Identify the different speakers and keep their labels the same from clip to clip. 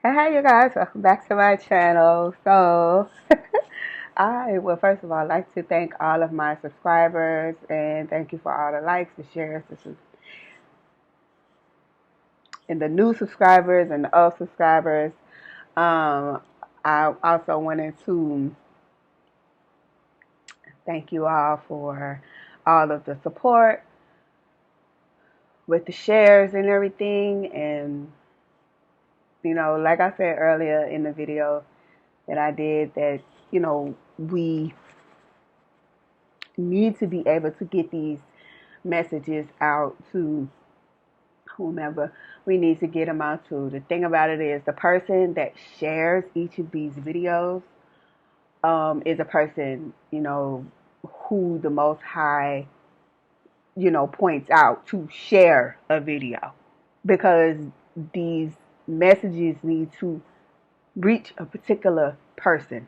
Speaker 1: Hey you guys, welcome back to my channel. I would first of all like to thank all of my subscribers and thank you for all the likes, the shares, and the new subscribers and the old subscribers. Um, I also wanted to thank you all for all of the support with the shares and everything. And like I said earlier in the video that I did, that we need to be able to get these messages out to whomever we need to get them out to. The thing about it is the person that shares each of these videos is a person, who the Most High, points out to share a video, because these messages need to reach a particular person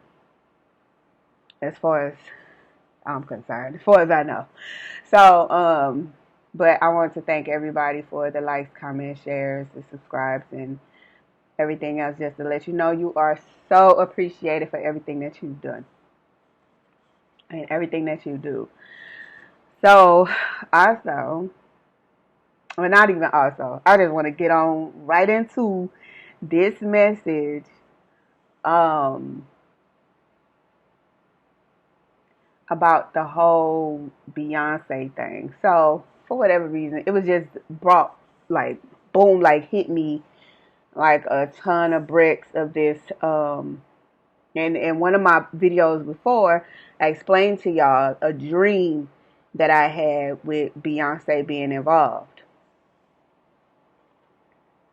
Speaker 1: as far as I'm concerned, as far as I know. But I want to thank everybody for the likes, comments, shares, the subscribes, and everything else, just to let you know you are so appreciated for everything that you've done and everything that you do. So, also, well, not even also, I just want to get on right into this message um, about the whole Beyonc'E thing. So, for whatever reason, it was just brought, like, boom, like hit me like a ton of bricks of this. And in one of my videos before, I explained to y'all a dream that I had with Beyonce being involved,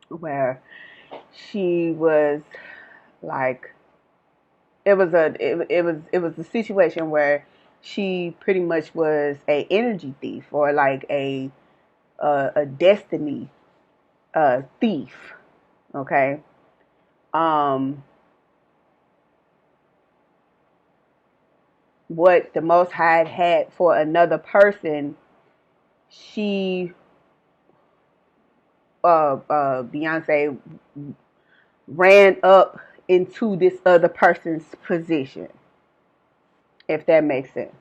Speaker 1: where she was like, it was a situation where she pretty much was a energy thief, or like a destiny thief. Okay. Um, what the Most High had for another person, she, Beyonce, ran up into this other person's position, if that makes sense.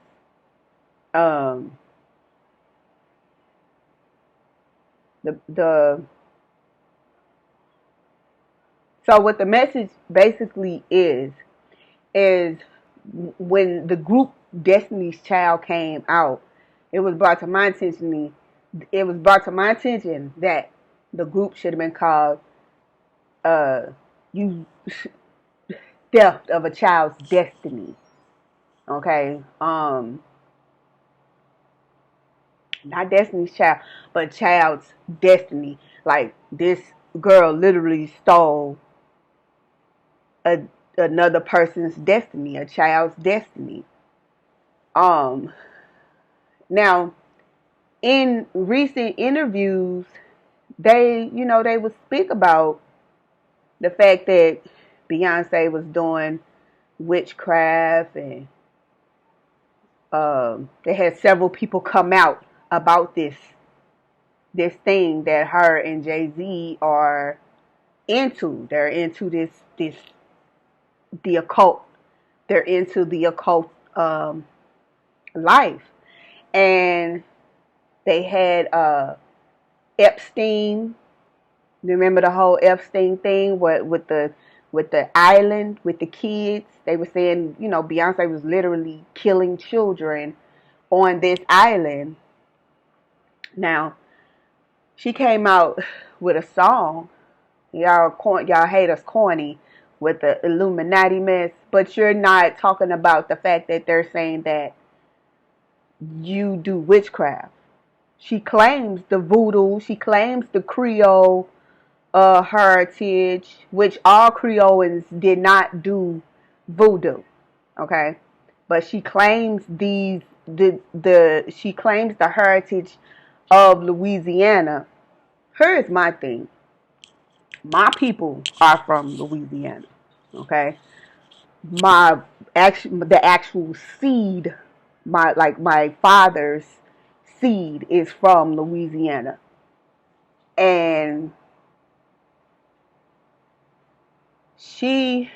Speaker 1: Um, the so what the message basically is when the group Destiny's Child came out, it was brought to my attention. It was brought to my attention that the group should have been called uh, "You Theft of a Child's Destiny." Okay, not Destiny's Child, but Child's Destiny. Like, this girl literally stole a, another person's destiny, a child's destiny. Um, Now, in recent interviews, they would speak about the fact that Beyonce was doing witchcraft, and they had several people come out about this thing that her and Jay-Z are into. They're into this the occult. They're into the occult life, and they had Epstein. Remember the whole Epstein thing? What with the island with the kids? They were saying, Beyonce was literally killing children on this island. Now, she came out with a song. Y'all hate us corny with the Illuminati mess, but you're not talking about the fact that they're saying that you do witchcraft. She claims the voodoo. She claims the Creole heritage, which all Creoles did not do voodoo. Okay, but she claims the she claims the heritage of Louisiana. Here's my thing. My people are from Louisiana. Okay, the actual seed, my father's seed is from Louisiana, and she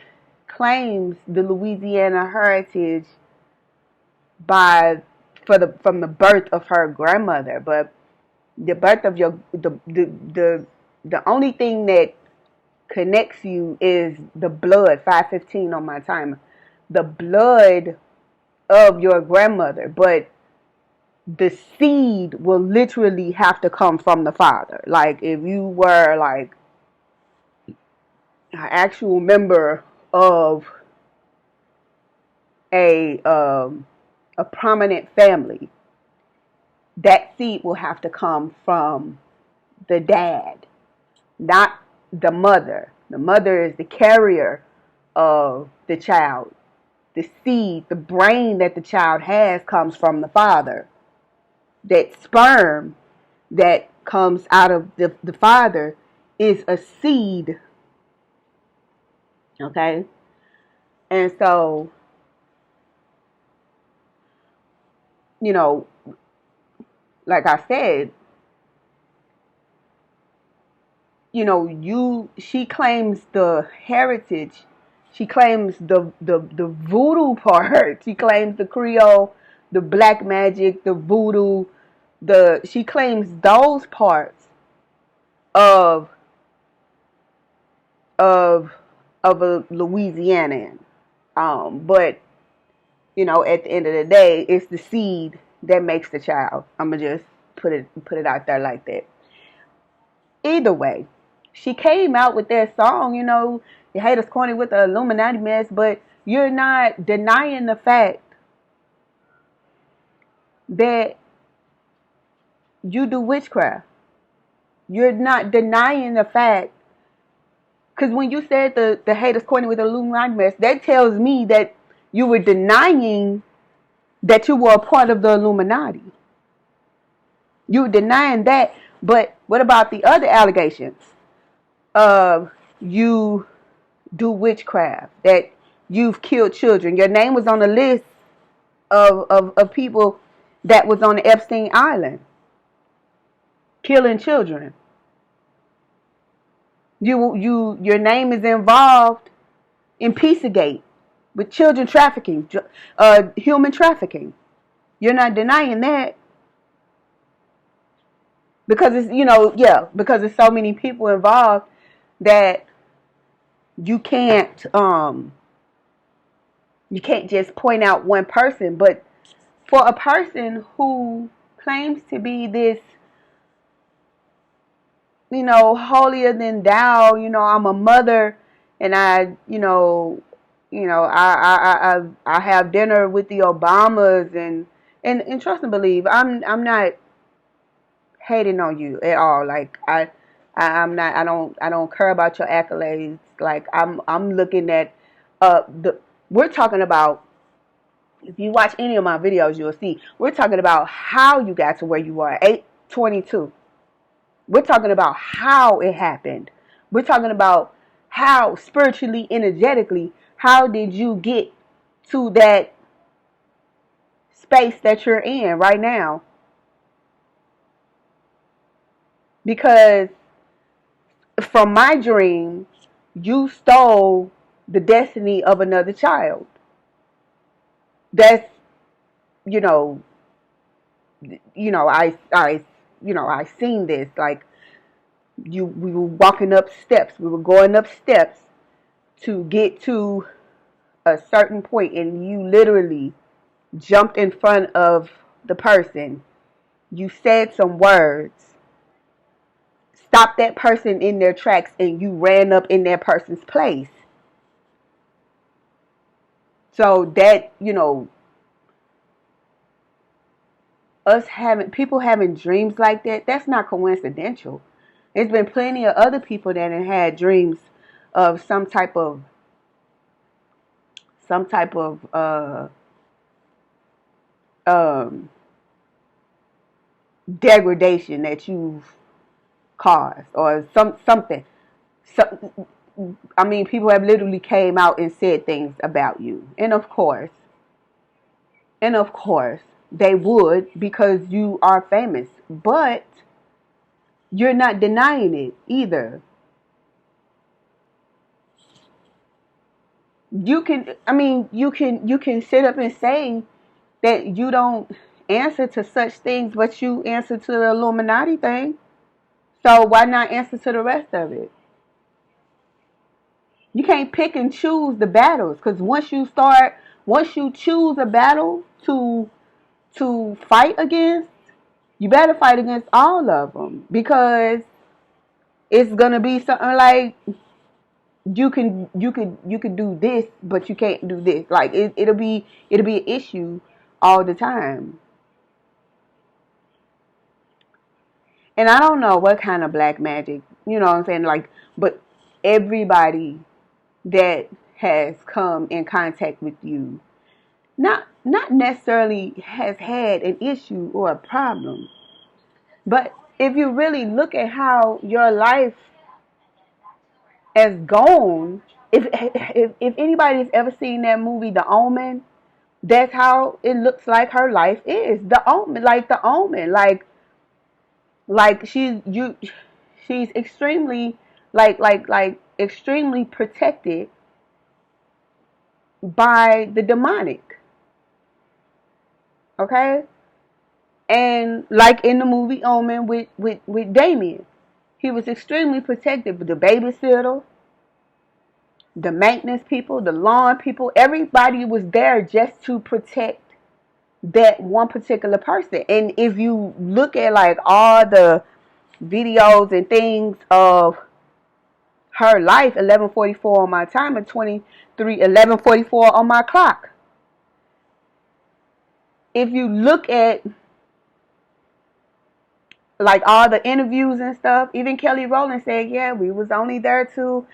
Speaker 1: claims the Louisiana heritage by from the birth of her grandmother, but the birth of your the only thing that connects you is the blood. 5:15 on my timer. The blood of your grandmother, but the seed will literally have to come from the father. Like if you were like an actual member of a prominent family, that seed will have to come from the dad, not the mother. The mother is the carrier of the child. The seed, the brain that the child has comes from the father. That sperm that comes out of the father is a seed. Okay? And so, you know, like I said, she claims the heritage. She claims the voodoo part. She claims the Creole, the black magic, the voodoo, she claims those parts of of of a Louisianan. But at the end of the day, it's the seed that makes the child. I'm gonna just put it out there like that. Either way, she came out with that song. You hate us corny with the Illuminati mess, but you're not denying the fact that you do witchcraft. You're not denying the fact, because when you said the hate us corny with the Illuminati mess, that tells me that you were denying that you were a part of the Illuminati. You were denying that, but what about the other allegations? You do witchcraft, that you've killed children. Your name was on the list of people that was on the Epstein Island killing children. Your name is involved in Pizzagate with children trafficking, human trafficking. You're not denying that, because because there's so many people involved that you can't just point out one person. But for a person who claims to be this, holier than thou, I'm a mother, and I have dinner with the Obamas, and trust and believe, I'm not hating on you at all. Like I'm not. I don't care about your accolades. Like I'm looking at we're talking about. If you watch any of my videos, you'll see we're talking about how you got to where you are. 822. We're talking about how it happened. We're talking about how spiritually, energetically, how did you get to that space that you're in right now? Because from my dream, you stole the destiny of another child. That's, you know, I seen this. Like, we were walking up steps. We were going up steps to get to a certain point, and you literally jumped in front of the person. You said some words, stopped that person in their tracks, and you ran up in that person's place. So that, people having dreams like that, that's not coincidental. There's been plenty of other people that have had dreams of some type of um, degradation that you've caused, or something. So, I mean, people have literally came out and said things about you, and of course, they would, because you are famous. But you're not denying it either. you can sit up and say that you don't answer to such things, but you answer to the Illuminati thing. So why not answer to the rest of it? You can't pick and choose the battles, because once you choose a battle to fight against, you better fight against all of them, because it's gonna be something like you can do this, but you can't do this. Like it'll be an issue all the time. And I don't know what kind of black magic, you know what I'm saying? Like, but everybody that has come in contact with you, not necessarily has had an issue or a problem, but if you really look at how your life has gone, if anybody's ever seen that movie, The Omen, that's how it looks like her life is. The Omen, like she's extremely extremely protected by the demonic. Okay? And like in the movie Omen with Damian, he was extremely protected. But the babysitter, the maintenance people, the lawn people, everybody was there just to protect that one particular person. And if you look at like all the videos and things of her life, 11:44 on my timer, 11:44 on my clock. If you look at like all the interviews and stuff, even Kelly Rowland said, yeah, we was only there to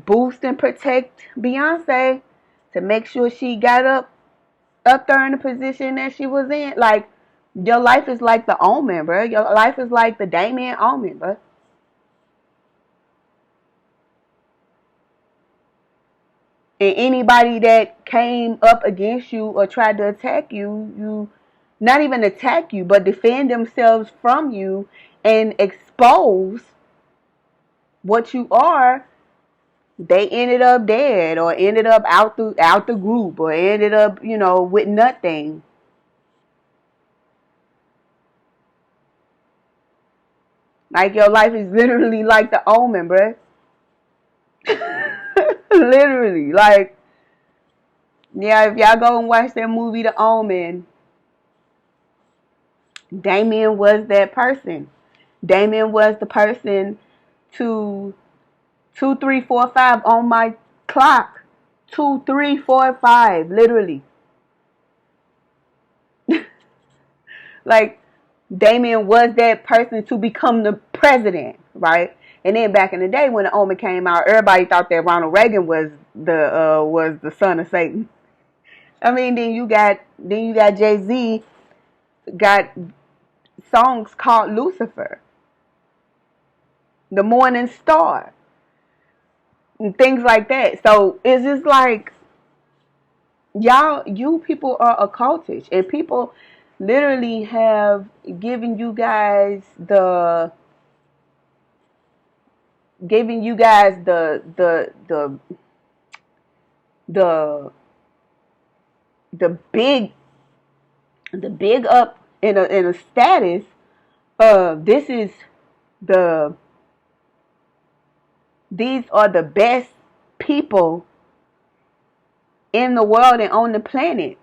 Speaker 1: boost and protect Beyonce, to make sure she got up there in the position that she was in. Like, your life is like the Omen, bro. Your life is like the Damian Omen, bro. And anybody that came up against you or tried to attack you, not even attack you, but defend themselves from you and expose what you are, they ended up dead, or ended up out the group, or ended up, with nothing. Like, your life is literally like the Omen, bruh. Literally. Like, yeah, if y'all go and watch that movie, The Omen, Damien was that person. Damien was the person to 2, 3, 4, 5 on my clock. 2, 3, 4, 5, literally. Like, Damien was that person to become the president, right? And then back in the day when the Omen came out, everybody thought that Ronald Reagan was the son of Satan. I mean, then you got Jay-Z got songs called Lucifer, the Morning Star, and things like that. So it's just like, you people are occultish, and people literally have given you guys the the big up in a status of, the these are the best people in the world and on the planet.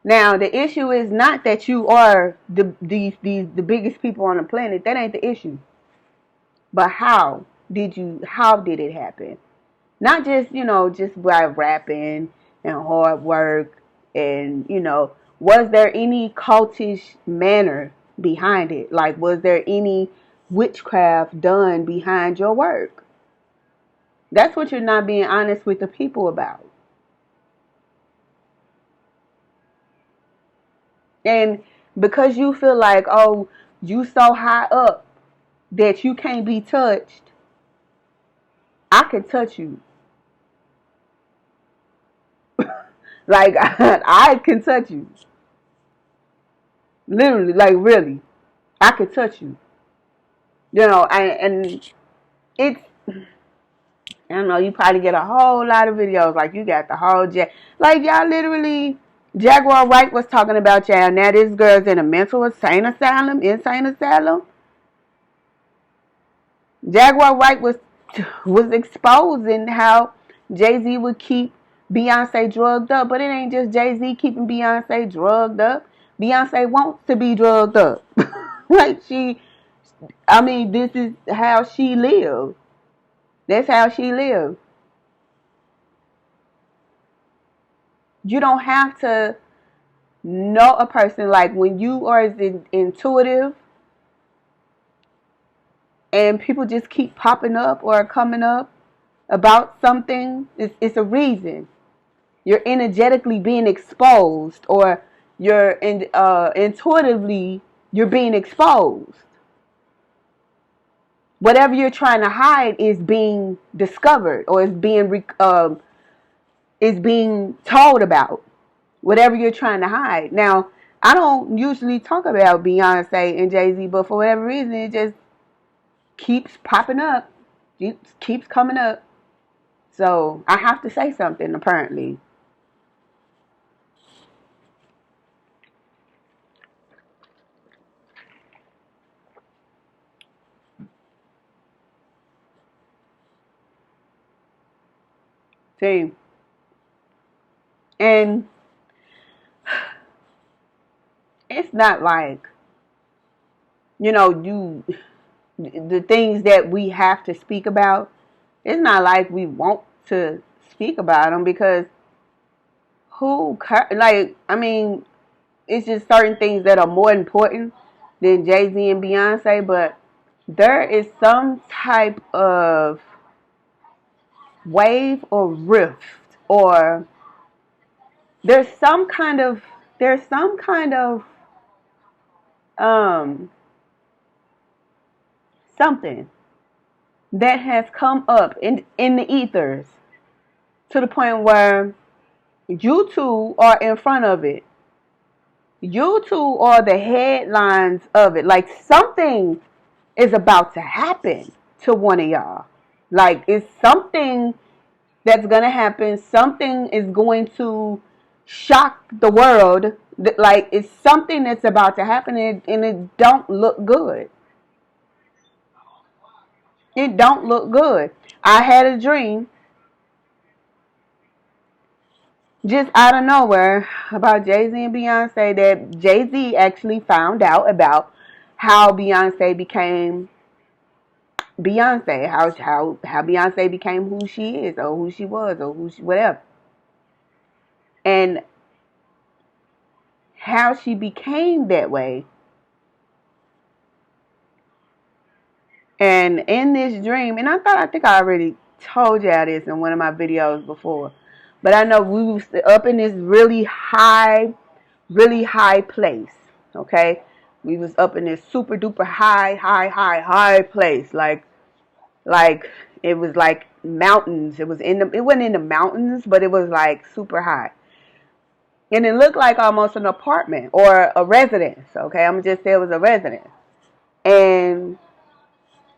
Speaker 1: Now, the issue is not that you are the biggest people on the planet. That ain't the issue. But how did it happen? Not just by rapping and hard work, and was there any cultish manner behind it? Like, was there any witchcraft done behind your work? That's what you're not being honest with the people about. And because you feel like, oh, you so high up that you can't be touched, I can touch you. Like, I can touch you. Literally, like, really. I can touch you. You know, and it's, I don't know, you probably get a whole lot of videos, like you got the whole like y'all literally, Jaguar Wright was talking about y'all. Now this girl's in a mental insane asylum. Jaguar Wright was exposing how Jay-Z would keep Beyonce drugged up, but it ain't just Jay-Z keeping Beyonce drugged up. Beyonce wants to be drugged up. Like this is how she lives. That's how she lives. You don't have to know a person. Like when you are as intuitive and people just keep popping up or coming up about something, it's a reason. You're energetically being exposed, or intuitively you're being exposed. Whatever you're trying to hide is being discovered, or is being told about. Whatever you're trying to hide. Now, I don't usually talk about Beyonce and Jay-Z, but for whatever reason, it just keeps popping up. It keeps coming up. So I have to say something, apparently. See, and it's not like, the things that we have to speak about, it's not like we want to speak about them, because it's just certain things that are more important than Jay-Z and Beyonce, but there is some type of wave or rift, or there's some kind of um something that has come up in the ethers, to the point where you two are in front of it. You two are the headlines of it. Like something is about to happen to one of y'all. Like it's something that's gonna happen. Something is going to shock the world. Like it's something that's about to happen, and it don't look good. It don't look good. I had a dream just out of nowhere about Jay-Z and Beyonce, that Jay-Z actually found out about how Beyonce became Beyonce, how Beyonce became who she is, or who she was, or whatever. And how she became that way. And in this dream, and I think I already told y'all this in one of my videos before, but I know we was up in this really high place. Okay, we was up in this super duper high place, like it was like mountains. It wasn't in the mountains, but it was like super high. And it looked like almost an apartment or a residence. Okay, I'm gonna just say it was a residence. And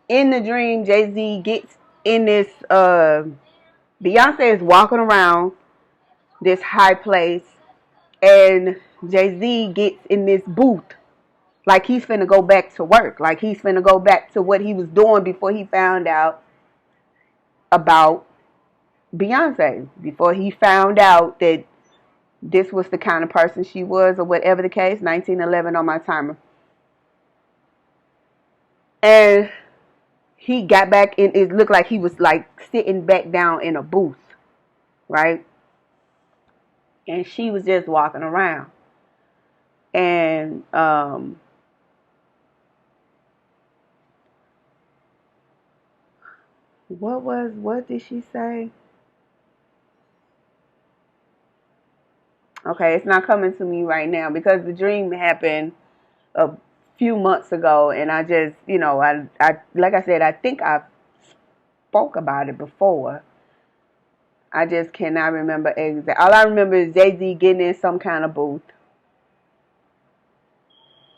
Speaker 1: in the dream, Jay-Z gets in this. Beyonce is walking around this high place, and Jay-Z gets in this booth, like he's finna go back to work, like he's finna go back to what he was doing before he found out about Beyonce, before he found out that this was the kind of person she was, or whatever the case. 1911 on my timer. And he got back in. It looked like he was like sitting back down in a booth, right? And she was just walking around. And what did she say? Okay, it's not coming to me right now, because the dream happened a few months ago, and I just, I like I said, I think I spoke about it before. I just cannot remember exactly. All I remember is Jay-Z getting in some kind of booth,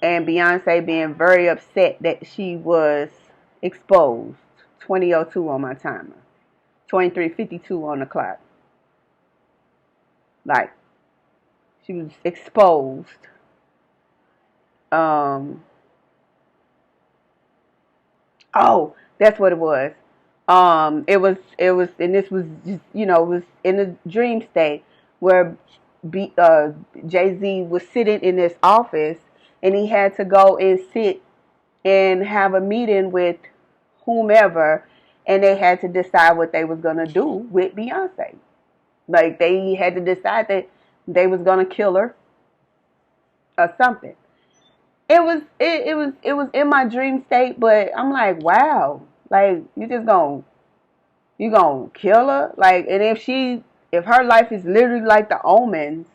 Speaker 1: and Beyonce being very upset that she was exposed. 20:02 on my timer. 23:52 on the clock. Like, she was exposed. Um, oh, that's what it was. And this was just, it was in a dream state where Jay Z was sitting in this office, and he had to go and sit and have a meeting with whomever, and they had to decide what they was gonna do with Beyonce. Like, they had to decide that they was gonna kill her or something. It was in my dream state, but I'm like, wow, like, you gonna kill her? Like, and if her life is literally like the Omen's,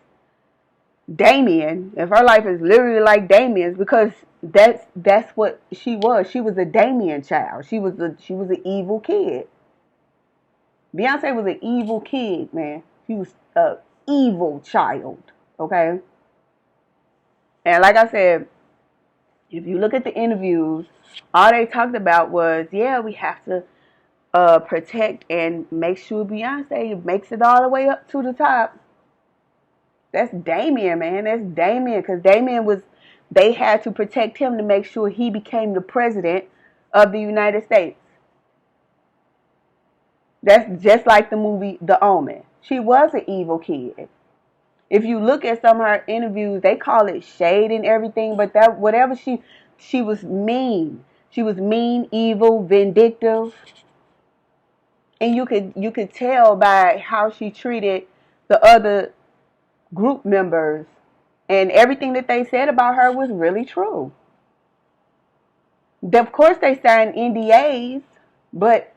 Speaker 1: Damian, if her life is literally like Damian's, because that's what she was. She was a Damian child. She was an evil kid. Beyonce was an evil kid, man. She was a evil child. Okay? And like I said, if you look at the interviews, all they talked about was, yeah, we have to protect and make sure Beyonce makes it all the way up to the top. That's Damian, man. That's Damian, because they had to protect him to make sure he became the president of the United States. That's just like the movie The Omen. She was an evil kid. If you look at some of her interviews, they call it shade and everything, but that whatever she was mean. She was mean, evil, vindictive, and you could tell by how she treated the other group members, and everything that they said about her was really true. Of course, they signed NDAs, but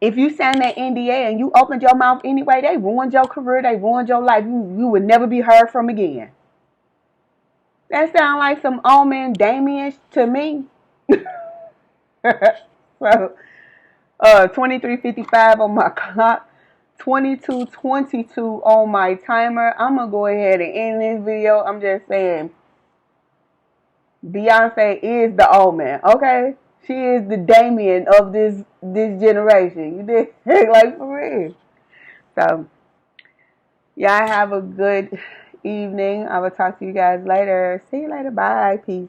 Speaker 1: if you signed that NDA and you opened your mouth anyway, they ruined your career, they ruined your life. You would never be heard from again. That sounds like some Omen Damian to me. So, 23:55 on my clock, 22:22 on my timer. I'm gonna go ahead and end this video. I'm just saying, Beyonce is the Omen, okay? She is the Damian of this generation. You did like, for real. So, y'all have a good evening. I will talk to you guys later. See you later. Bye. Peace.